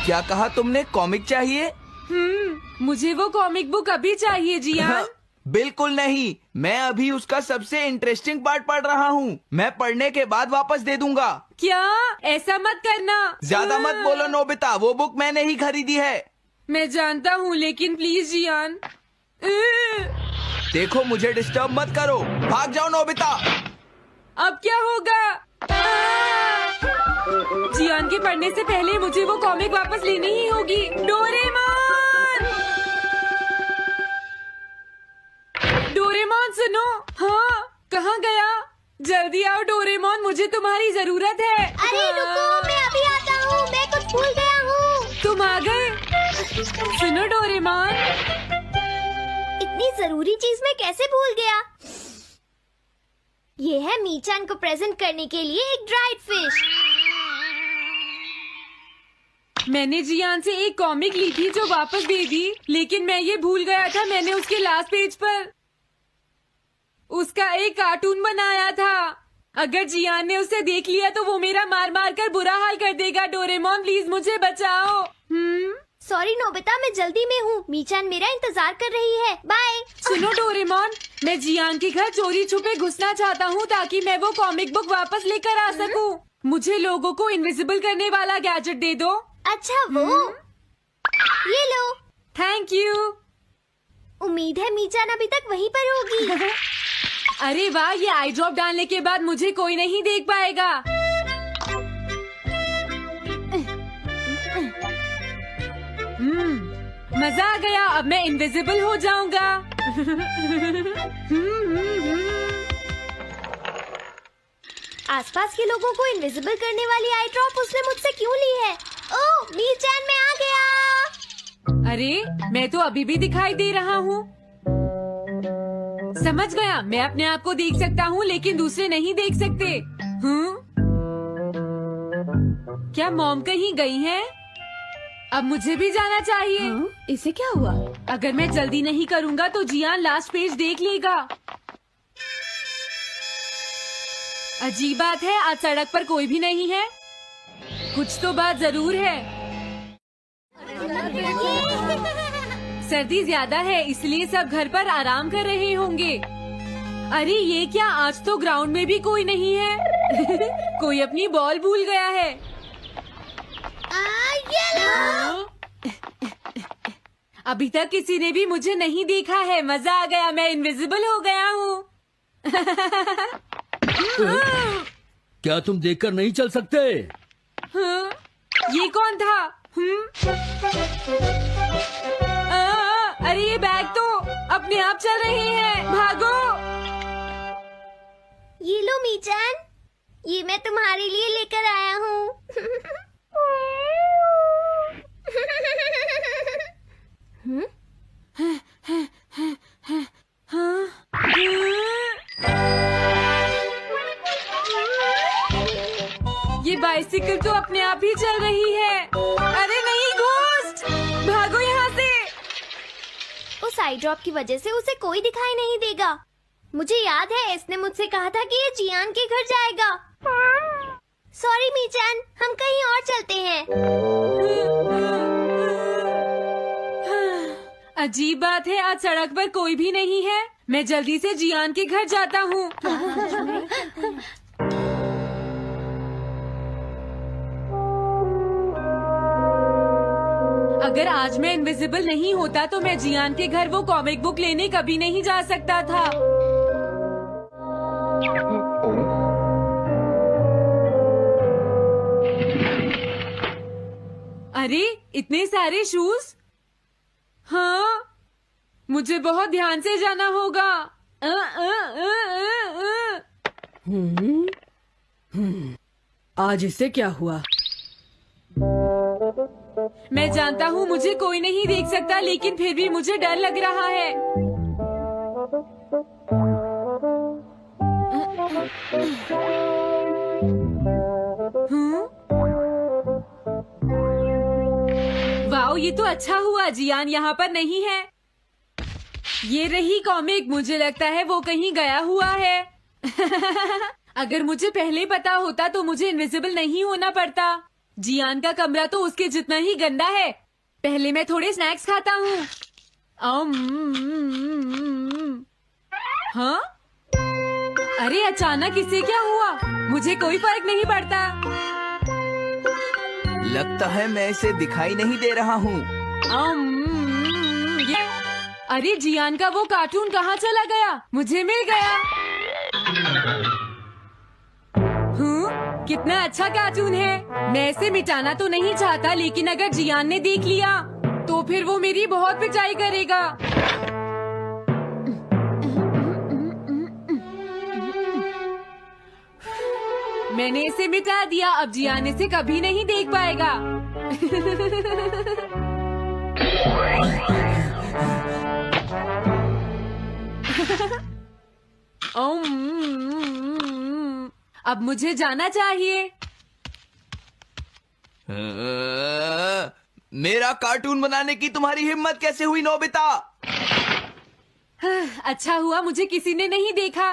क्या कहा तुमने? कॉमिक चाहिए? मुझे वो कॉमिक बुक अभी चाहिए जियान। बिल्कुल नहीं, मैं अभी उसका सबसे इंटरेस्टिंग पार्ट पढ़ रहा हूँ। मैं पढ़ने के बाद वापस दे दूंगा। क्या? ऐसा मत करना। ज्यादा मत बोलो नोबिता, वो बुक मैंने ही खरीदी है। मैं जानता हूँ, लेकिन प्लीज जियान। देखो, मुझे डिस्टर्ब मत करो। भाग जाओ नोबिता। अब क्या होगा? जियान के पढ़ने से पहले मुझे वो कॉमिक वापस लेनी ही होगी। डोरेमोन! डोरेमोन सुनो। हाँ, कहाँ गया? जल्दी आओ डोरेमोन, मुझे तुम्हारी जरूरत है। अरे रुको, मैं अभी आता हूँ। मैं कुछ भूल गया हूँ। तुम आ गए? सुनो डोरेमोन, इतनी जरूरी चीज मैं कैसे भूल गया? ये है मीचान को प्रेजेंट करने के लिए एक ड्राइड फिश। मैंने जियान से एक कॉमिक ली थी जो वापस दे दी, लेकिन मैं ये भूल गया था मैंने उसके लास्ट पेज पर उसका एक कार्टून बनाया था। अगर जियान ने उसे देख लिया तो वो मेरा मार मार कर बुरा हाल कर देगा। डोरेमोन प्लीज मुझे बचाओ। सॉरी नोबिता, मैं जल्दी में हूँ। मीचान मेरा इंतजार कर रही है। बाय। सुनो डोरेमोन, मैं जियान के घर चोरी छुपे घुसना चाहता हूँ ताकि मैं वो कॉमिक बुक वापस लेकर आ सकूँ। मुझे लोगों को इनविजिबल करने वाला गैजेट दे दो। अच्छा वो ये लो। Thank you. उम्मीद है मीचान अभी तक वहीं पर होगी। अरे वाह, ये आई ड्रॉप डालने के बाद मुझे कोई नहीं देख पाएगा। मजा आ गया, अब मैं इनविजिबल हो जाऊंगा। आसपास के लोगों को इनविजिबल करने वाली आई ड्रॉप उसने मुझसे क्यों ली है? ओह, मीचान मैं आ गया। अरे, मैं तो अभी भी दिखाई दे रहा हूँ। समझ गया, मैं अपने आप को देख सकता हूँ लेकिन दूसरे नहीं देख सकते। क्या मॉम कहीं गई हैं? अब मुझे भी जाना चाहिए। इसे क्या हुआ? अगर मैं जल्दी नहीं करूँगा तो जियान लास्ट पेज देख लेगा। अजीब बात है, आज सड़क पर कोई भी नहीं है। कुछ तो बात जरूर है। सर्दी ज्यादा है इसलिए सब घर पर आराम कर रहे होंगे। अरे ये क्या, आज तो ग्राउंड में भी कोई नहीं है। कोई अपनी बॉल भूल गया है। अभी तक किसी ने भी मुझे नहीं देखा है। मजा आ गया, मैं इनविजिबल हो गया हूँ। क्या तुम देखकर नहीं चल सकते? ये कौन था? अरे ये बैग तो अपने आप चल रहे हैं। भागो। ये लो मीचान, ये मैं तुम्हारे लिए लेकर आया हूँ। ये बाइसिकल तो अपने आप ही चल रही है। अरे नहीं, घोस्ट! भागो यहाँ से। उस आई ड्रॉप की वजह से उसे कोई दिखाई नहीं देगा। मुझे याद है इसने मुझसे कहा था कि ये जियान के घर जाएगा। सॉरी मीचान, हम कहीं और चलते हैं। अजीब बात है, आज सड़क पर कोई भी नहीं है। मैं जल्दी से जियान के घर जाता हूँ। अगर आज मैं इनविजिबल नहीं होता तो मैं जियान के घर वो कॉमिक बुक लेने कभी नहीं जा सकता था। अरे इतने सारे शूज। हाँ, मुझे बहुत ध्यान से जाना होगा। आज इससे क्या हुआ? मैं जानता हूँ मुझे कोई नहीं देख सकता, लेकिन फिर भी मुझे डर लग रहा है। वाओ, ये तो अच्छा हुआ जियान यहाँ पर नहीं है। ये रही कॉमिक, मुझे लगता है वो कहीं गया हुआ है। अगर मुझे पहले पता होता तो मुझे इनविजिबल नहीं होना पड़ता। जियान का कमरा तो उसके जितना ही गंदा है। पहले मैं थोड़े स्नैक्स खाता हूँ। हाँ? अरे अचानक इसे क्या हुआ? मुझे कोई फर्क नहीं पड़ता। लगता है मैं इसे दिखाई नहीं दे रहा हूँ। अरे जियान का वो कार्टून कहाँ चला गया? मुझे मिल गया। कितना अच्छा कार्टून है। मैं इसे मिटाना तो नहीं चाहता, लेकिन अगर जियान ने देख लिया तो फिर वो मेरी बहुत पिटाई करेगा। मैंने इसे मिटा दिया, अब जियान इसे कभी नहीं देख पाएगा। अब मुझे जाना चाहिए। मेरा कार्टून बनाने की तुम्हारी हिम्मत कैसे हुई नोबिता? अच्छा हुआ मुझे किसी ने नहीं देखा।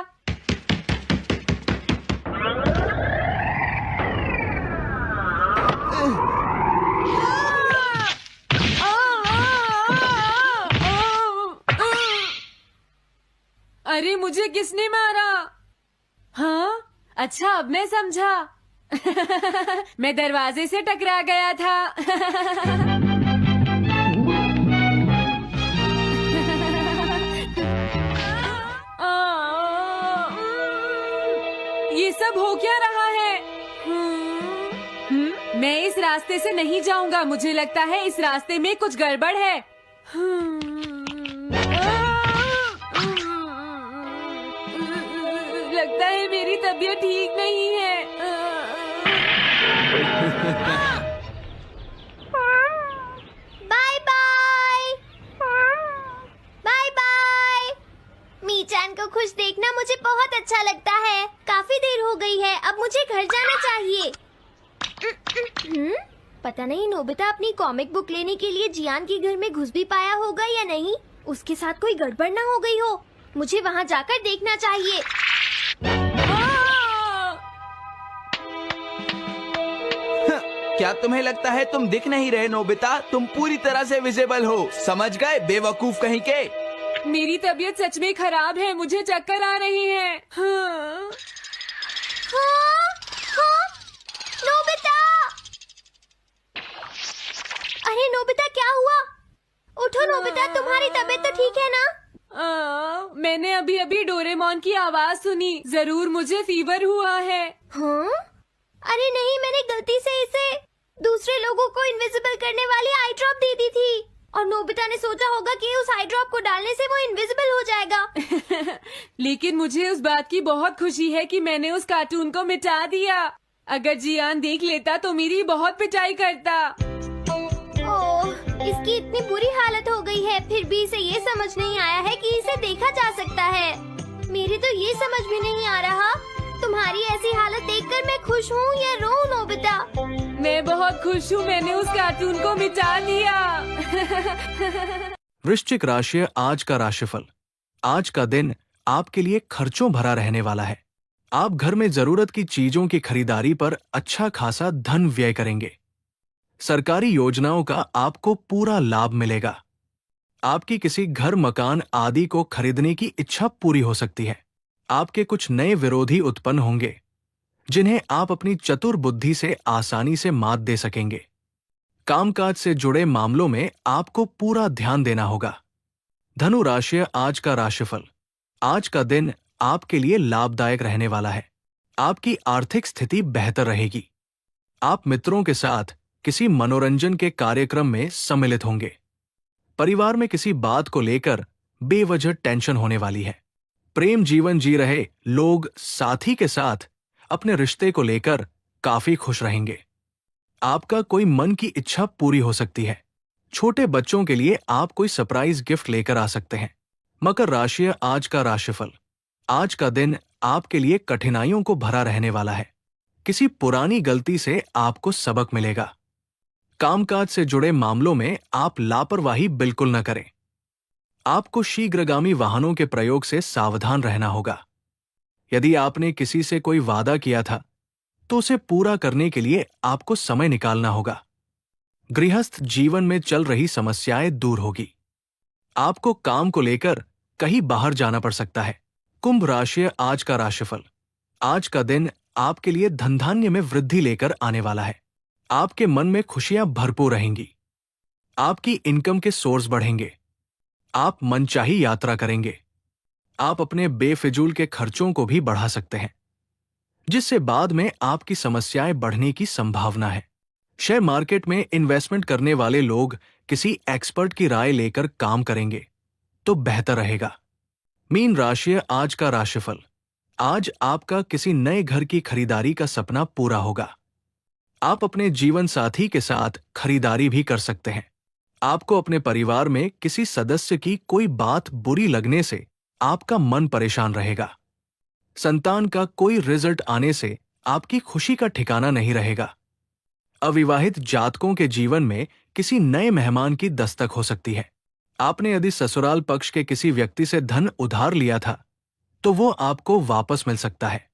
अरे मुझे किसने मारा? हाँ, अच्छा अब मैं समझा। मैं दरवाजे से टकरा गया था। ये सब हो क्या रहा है? मैं इस रास्ते से नहीं जाऊंगा। मुझे लगता है इस रास्ते में कुछ गड़बड़ है। लगता है मेरी तबीयत ठीक नहीं है। Bye bye. Bye bye. मीचान को खुश देखना मुझे बहुत अच्छा लगता है। काफी देर हो गई है, अब मुझे घर जाना चाहिए। पता नहीं नोबिता अपनी कॉमिक बुक लेने के लिए जियान के घर में घुस भी पाया होगा या नहीं। उसके साथ कोई गड़बड़ ना हो गई हो। मुझे वहाँ जाकर देखना चाहिए। क्या तुम्हें लगता है तुम दिख नहीं रहे नोबिता? तुम पूरी तरह से विजिबल हो। समझ गए बेवकूफ कहीं के। मेरी तबीयत सच में खराब है। मुझे चक्कर आ रहे हैं। हाँ। नोबिता! अरे नोबिता क्या हुआ? उठो नोबिता, तुम्हारी तबीयत तो ठीक है ना? मैंने अभी अभी डोरेमोन की आवाज सुनी। जरूर मुझे फीवर हुआ है। हाँ? अरे नहीं, मैंने गलती से इसे दूसरे लोगों को इनविजिबल करने वाली आई ड्रॉप दे दी थी और नोबिता ने सोचा होगा कि उस आई ड्रॉप को डालने से वो इनविजिबल हो जाएगा। लेकिन मुझे उस बात की बहुत खुशी है कि मैंने उस कार्टून को मिटा दिया। अगर जियान देख लेता तो मेरी बहुत पिटाई करता। ओह, इसकी इतनी बुरी हालत हो गई है, फिर भी इसे ये समझ नहीं आया है कि इसे देखा जा सकता है। मेरे तो ये समझ भी नहीं आ रहा। तुम्हारी ऐसी हालत देखकर मैं खुश हूँ या रोऊं नोबिता? मैं बहुत खुश हूँ, मैंने उस कार्टून को मिटा दिया। वृश्चिक राशि आज का राशिफल। आज का दिन आपके लिए खर्चों भरा रहने वाला है। आप घर में जरूरत की चीजों की खरीदारी पर अच्छा खासा धन व्यय करेंगे। सरकारी योजनाओं का आपको पूरा लाभ मिलेगा। आपकी किसी घर मकान आदि को खरीदने की इच्छा पूरी हो सकती है। आपके कुछ नए विरोधी उत्पन्न होंगे जिन्हें आप अपनी चतुर बुद्धि से आसानी से मात दे सकेंगे। कामकाज से जुड़े मामलों में आपको पूरा ध्यान देना होगा। धनु राशि आज का राशिफल। आज का दिन आपके लिए लाभदायक रहने वाला है। आपकी आर्थिक स्थिति बेहतर रहेगी। आप मित्रों के साथ किसी मनोरंजन के कार्यक्रम में सम्मिलित होंगे। परिवार में किसी बात को लेकर बेवजह टेंशन होने वाली है। प्रेम जीवन जी रहे लोग साथी के साथ अपने रिश्ते को लेकर काफी खुश रहेंगे। आपका कोई मन की इच्छा पूरी हो सकती है। छोटे बच्चों के लिए आप कोई सरप्राइज गिफ्ट लेकर आ सकते हैं। मकर राशि आज का राशिफल। आज का दिन आपके लिए कठिनाइयों को भरा रहने वाला है। किसी पुरानी गलती से आपको सबक मिलेगा। कामकाज से जुड़े मामलों में आप लापरवाही बिल्कुल न करें। आपको शीघ्रगामी वाहनों के प्रयोग से सावधान रहना होगा। यदि आपने किसी से कोई वादा किया था तो उसे पूरा करने के लिए आपको समय निकालना होगा। गृहस्थ जीवन में चल रही समस्याएं दूर होगी। आपको काम को लेकर कहीं बाहर जाना पड़ सकता है। कुंभ राशि आज का राशिफल। आज का दिन आपके लिए धन धान्य में वृद्धि लेकर आने वाला है। आपके मन में खुशियां भरपूर रहेंगी। आपकी इनकम के सोर्स बढ़ेंगे। आप मनचाही यात्रा करेंगे। आप अपने बेफिजूल के खर्चों को भी बढ़ा सकते हैं, जिससे बाद में आपकी समस्याएं बढ़ने की संभावना है। शेयर मार्केट में इन्वेस्टमेंट करने वाले लोग किसी एक्सपर्ट की राय लेकर काम करेंगे तो बेहतर रहेगा। मीन राशि आज का राशिफल। आज आपका किसी नए घर की खरीदारी का सपना पूरा होगा। आप अपने जीवन साथी के साथ खरीदारी भी कर सकते हैं। आपको अपने परिवार में किसी सदस्य की कोई बात बुरी लगने से आपका मन परेशान रहेगा। संतान का कोई रिजल्ट आने से आपकी खुशी का ठिकाना नहीं रहेगा। अविवाहित जातकों के जीवन में किसी नए मेहमान की दस्तक हो सकती है। आपने यदि ससुराल पक्ष के किसी व्यक्ति से धन उधार लिया था तो वो आपको वापस मिल सकता है।